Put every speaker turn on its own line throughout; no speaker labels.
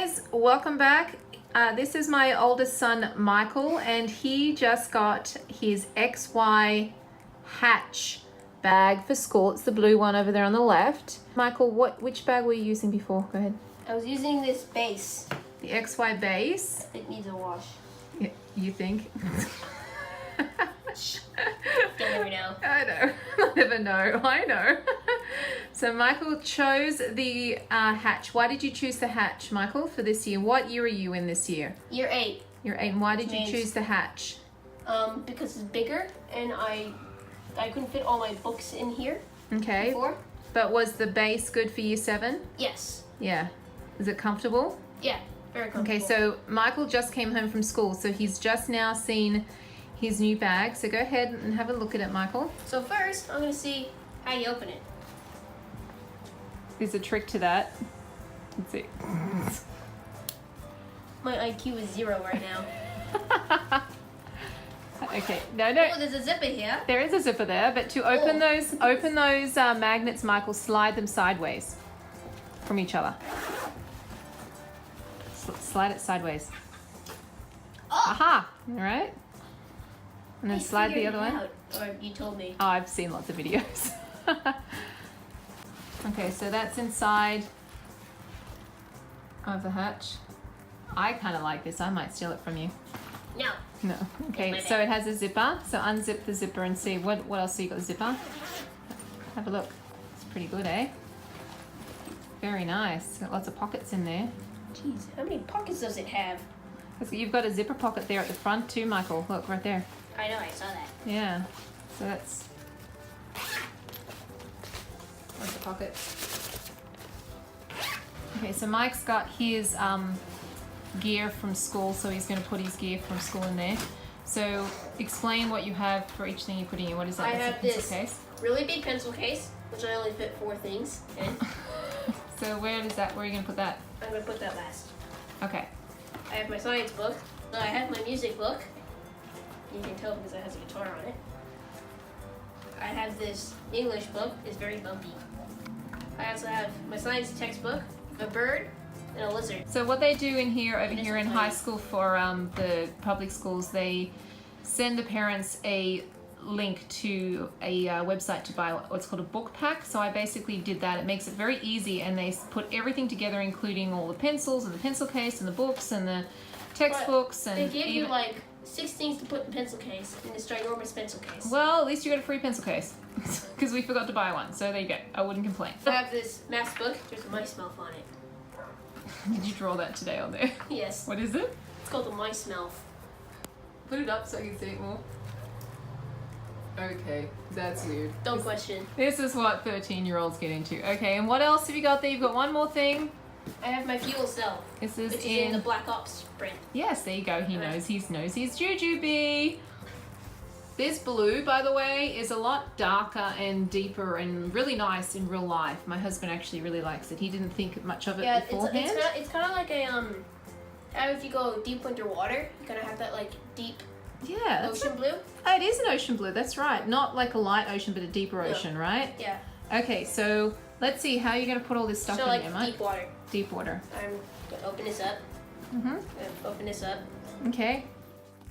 guys, welcome back. This is my oldest son Michael, and he just got his XY Hatch bag for school. It's the blue one over there on the left. Michael, which bag were you using before? Go ahead.
I was using this base.
The XY base?
It needs a wash.
Yeah, you think?
You never know.
I know. I never know. I know. So Michael chose the Hatch. Why did you choose the Hatch, Michael, for this year? What year are you in this year?
Year 8.
Year 8. And why did you choose the Hatch?
Because it's bigger, and I couldn't fit all my books in here.
Okay.
Before.
But was the base good for year 7?
Yes.
Yeah. Is it comfortable?
Yeah, very comfortable.
Okay, so Michael just came home from school, so he's just now seen his new bag. So go ahead and have a look at it, Michael.
So first, I'm going to see how you open it.
There's a trick to that. Let's see.
My IQ is 0 right now.
Okay, no.
Oh, there's a zipper here.
There is a zipper there, but to open those magnets, Michael, slide them sideways from each other. Slide it sideways.
Oh!
Aha! All right. And then slide the other way.
Or you told me.
Oh, I've seen lots of videos. Okay, so that's inside of the Hatch. I kind of like this. I might steal it from you.
No.
No. Okay, so it has a zipper. So unzip the zipper and see what else you got the zipper. Have a look. It's pretty good, eh? Very nice. It's got lots of pockets in there.
Jeez, how many pockets does it have?
You've got a zipper pocket there at the front too, Michael. Look, right there.
I know, I saw that.
Yeah. So that's the pocket. Okay, so Mike's got his gear from school, so he's going to put his gear from school in there. So explain what you have for each thing you put in here. What is that?
I have this
case?
really big pencil case, which I only fit 4 things in.
So where are you going to put that?
I'm going to put that last.
Okay.
I have my science book. I have my music book. You can tell because it has a guitar on it. I have this English book. It's very bumpy. I also have my science textbook, a bird, and a lizard.
So what they do in here, over here in high school for the public schools, they send the parents a link to a website to buy what's called a book pack. So I basically did that. It makes it very easy, and they put everything together, including all the pencils and the pencil case and the books and the textbooks. And
they give you like 6 things to put in the pencil case in this ginormous pencil case.
Well, at least you got a free pencil case because we forgot to buy one. So there you go. I wouldn't complain.
I have this math book. There's a mice mouth on it.
Did you draw that today on there?
Yes.
What is it?
It's called the mice mouth.
Put it up so I can see it more. Okay, that's weird.
Don't question.
This is what 13-year-olds get into. Okay, and what else have you got there? You've got one more thing.
I have my fuel cell.
This is
which is in the Black Ops print.
Yes, there you go. He knows his JuJuBe. This blue, by the way, is a lot darker and deeper and really nice in real life. My husband actually really likes it. He didn't think much of it beforehand.
It's kind of like a how if you go deep underwater, you kind of have that like deep ocean blue.
Oh, it is an ocean blue. That's right. Not like a light ocean, but a deeper ocean, right?
Yeah.
Okay, so let's see how you're going to put all this stuff in
like
there, Mike.
deep water.
Deep water.
I'm going to open this up. Open this up.
Okay.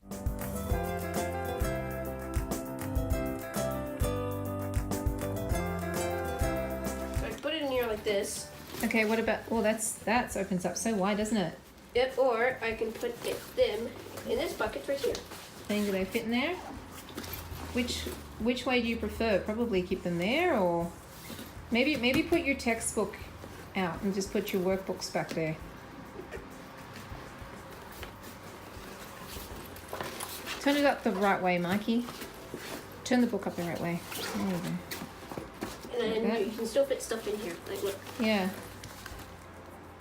So I put it in here like this.
Okay, what about, well, that opens up so wide, doesn't it?
Yep, or I can put them in this bucket right here.
Think do they fit in there? Which way do you prefer? Probably keep them there, or maybe put your textbook out and just put your workbooks back there. Turn it up the right way, Mikey. Turn the book up the right way. There you go.
And then you can still fit stuff in here. Like look.
Yeah.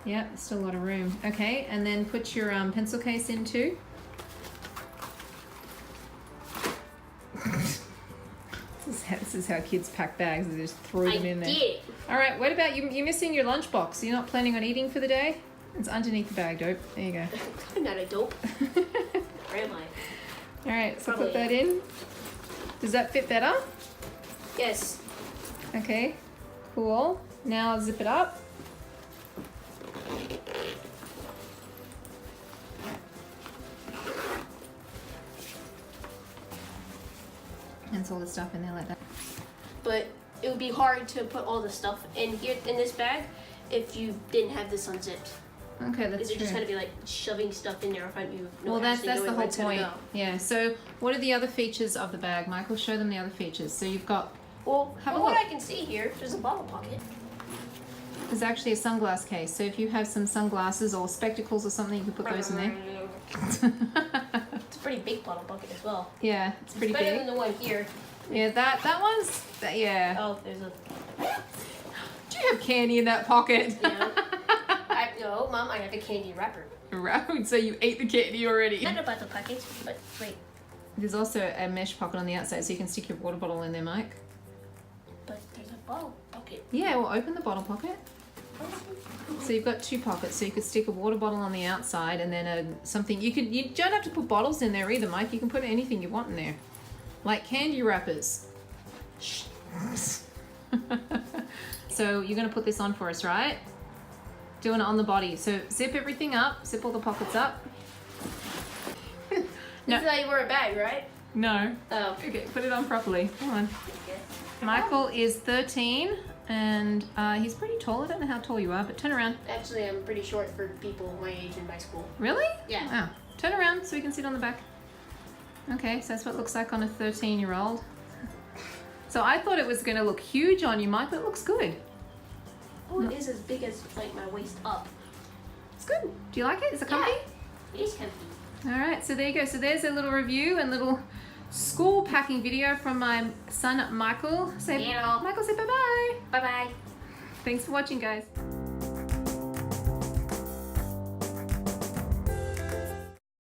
Yeah, there's still a lot of room. Okay, and then put your pencil case in too. This is how kids pack bags. They just throw them in there.
I did.
All right, what about you? You're missing your lunchbox. You're not planning on eating for the day? It's underneath the bag, dope. There you go.
I'm not a dope. Where am I?
All right, so put that in. Does that fit better?
Yes.
Okay, cool. Now zip it up. puts all the stuff in there like that.
But it would be hard to put all the stuff in here in this bag if you didn't have this unzipped.
Okay, that's
Because you're
true.
just gonna be like shoving stuff in there if you know
Well, that's
actually
the
knowing
whole
where it's gonna
point.
go.
Yeah. So, what are the other features of the bag, Michael? Show them the other features. So you've got.
Well,
Have a
from what
look.
I can see here, there's a bottle pocket.
There's actually a sunglass case. So if you have some sunglasses or spectacles or something, you can put those in there.
It's a pretty big bottle pocket as well.
Yeah, it's pretty
Better
big.
than the one here.
Yeah, that one's. Yeah.
Oh, there's a.
Do you have candy in that pocket?
Yeah. No, Mom, I have a candy wrapper.
Right. So you ate the candy already.
Not a bottle pocket, but wait.
There's also a mesh pocket on the outside, so you can stick your water bottle in there, Mike.
But there's a bottle pocket.
Yeah, well, open the bottle pocket. So you've got 2 pockets, so you could stick a water bottle on the outside, and then something. You don't have to put bottles in there either, Mike. You can put anything you want in there, like candy wrappers. So you're gonna put this on for us, right? Doing it on the body. So zip everything up. Zip all the pockets up. No.
This is how you wear a bag, right?
No.
Oh.
Okay, put it on properly. Come on.
Okay.
Michael is 13 and he's pretty tall. I don't know how tall you are, but turn around.
Actually, I'm pretty short for people my age in my school.
Really?
Yeah.
Wow. Turn around so we can sit on the back. Okay, so that's what it looks like on a 13-year-old. So I thought it was going to look huge on you, Mike, but it looks good.
Oh, it is as big as like my waist up.
It's good. Do you like it? Is it comfy?
Yeah, it is comfy.
All right, so there you go. So there's a little review and little school packing video from my son, Michael.
Yeah.
Michael, say bye-bye.
Bye-bye.
Thanks for watching, guys.